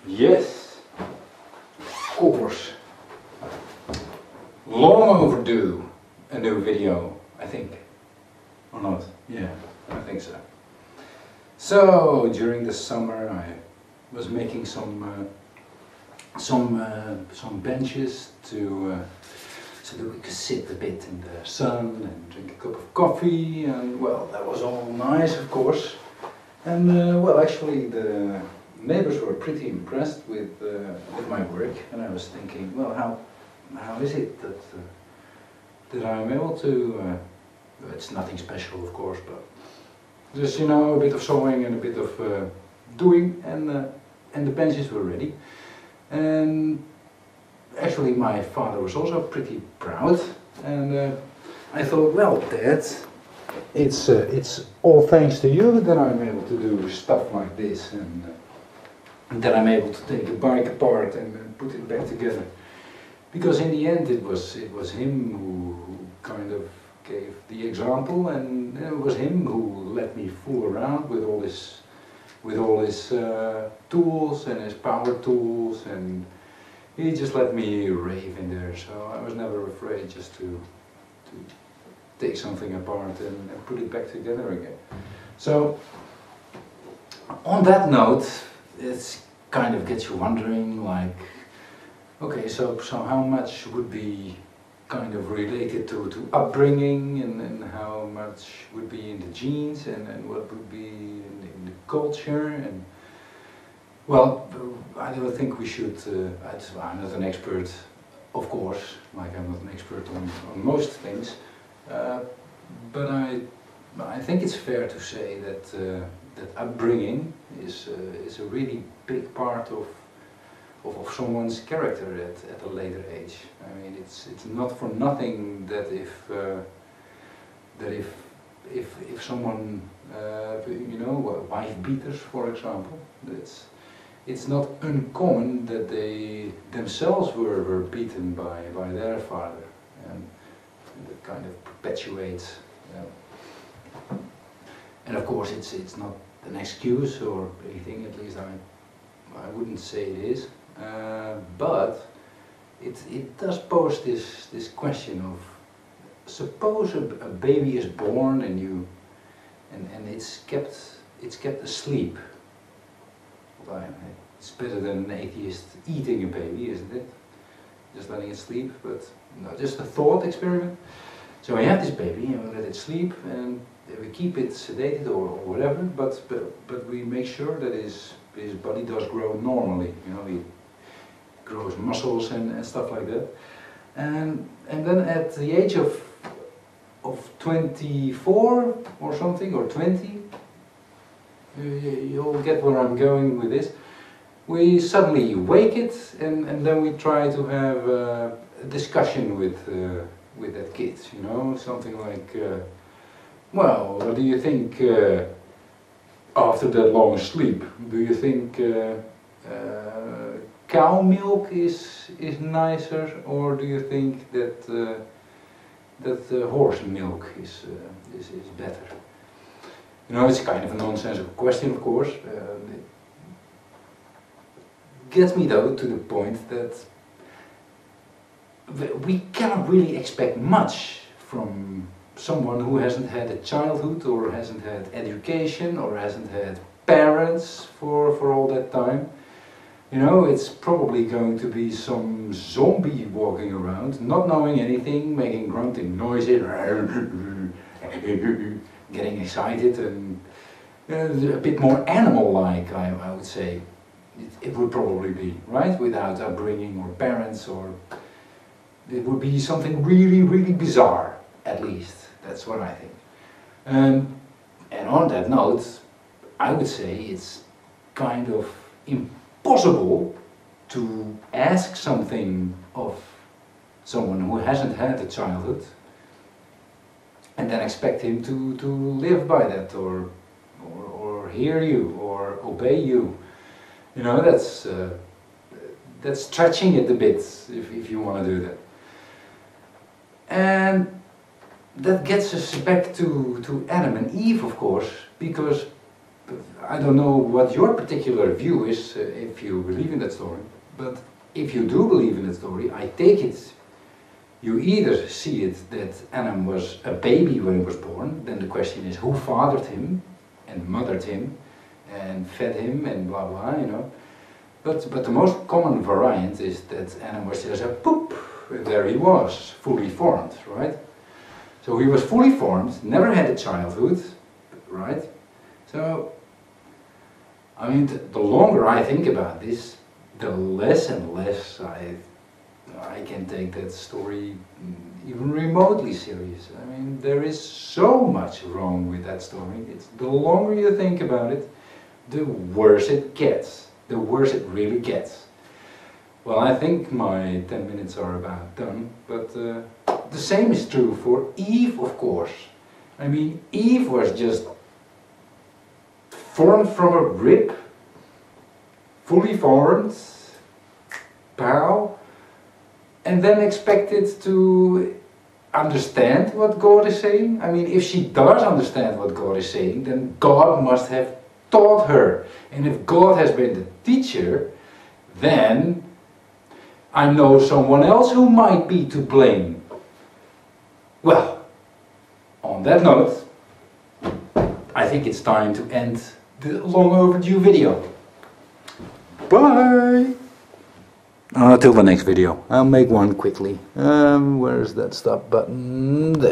Yes, of course. Long overdue a new video, I think. Or not? Yeah, I think so. So during the summer I was making some benches to so that we could sit a bit in the sun and drink a cup of coffee, and well, that was all nice, of course. And well, actually the neighbors were pretty impressed with my work, and I was thinking, well, how is it that I'm able to? It's nothing special, of course, but just, you know, a bit of sewing and a bit of doing, and the benches were ready. And actually my father was also pretty proud, and I thought, well, Dad, it's all thanks to you that I'm able to do stuff like this, and that I'm able to take a bike apart and put it back together. Because in the end it was him who kind of gave the example, and it was him who let me fool around with all his tools and his power tools, and he just let me rave in there. So I was never afraid just to take something apart and put it back together again. So on that note, it kind of gets you wondering, like, okay, so how much would be kind of related to upbringing, and how much would be in the genes, and what would be in the culture? And well, I don't think we should, I'm not an expert, of course, like I'm not an expert on most things, but I think it's fair to say that that upbringing is a really big part of someone's character at a later age. I mean, it's not for nothing that if someone, you know, wife beaters, for example, it's not uncommon that they themselves were beaten by their father, and that kind of perpetuates. And of course, it's not an excuse or anything. At least I wouldn't say it is. But it does pose this question of, suppose a baby is born and it's kept asleep. Well, it's better than an atheist eating a baby, isn't it? Just letting it sleep, but no, just a thought experiment. So we have this baby and we let it sleep, and we keep it sedated or whatever, but we make sure that his body does grow normally. You know, he grows muscles and stuff like that. And then at the age of 24 or something, or 20, you'll get where I'm going with this. We suddenly wake it, and then we try to have a discussion with that kid, you know, something like, well, what do you think after that long sleep? Do you think cow milk is nicer, or do you think that horse milk is better? You know, it's kind of a nonsensical question, of course. It gets me though to the point that we cannot really expect much from someone who hasn't had a childhood, or hasn't had education, or hasn't had parents for all that time. You know, it's probably going to be some zombie walking around, not knowing anything, making grunting noises, getting excited, and a bit more animal-like, I would say. It would probably be, right? Without upbringing or parents, or it would be something really, really bizarre, at least. That's what I think. And on that note, I would say it's kind of impossible to ask something of someone who hasn't had a childhood and then expect him to live by that, or hear you, or obey you. You know, that's stretching it a bit, if you want to do that. And that gets us back to Adam and Eve, of course, because I don't know what your particular view is if you believe in that story, but if you do believe in that story, I take it you either see it that Adam was a baby when he was born, then the question is who fathered him and mothered him and fed him and blah blah, you know. But the most common variant is that Adam was just a poop, and there he was, fully formed, right? So he was fully formed, never had a childhood, right? So, I mean, the longer I think about this, the less and less I can take that story even remotely serious. I mean, there is so much wrong with that story. It's the longer you think about it, the worse it gets. The worse it really gets. Well, I think my 10 minutes are about done, but the same is true for Eve, of course. I mean, Eve was just formed from a rib, fully formed, pow, and then expected to understand what God is saying. I mean, if she does understand what God is saying, then God must have taught her. And if God has been the teacher, then I know someone else who might be to blame. Well, on that note, I think it's time to end the long overdue video. Bye! Till the next video. I'll make one quickly. Where's that stop button? There.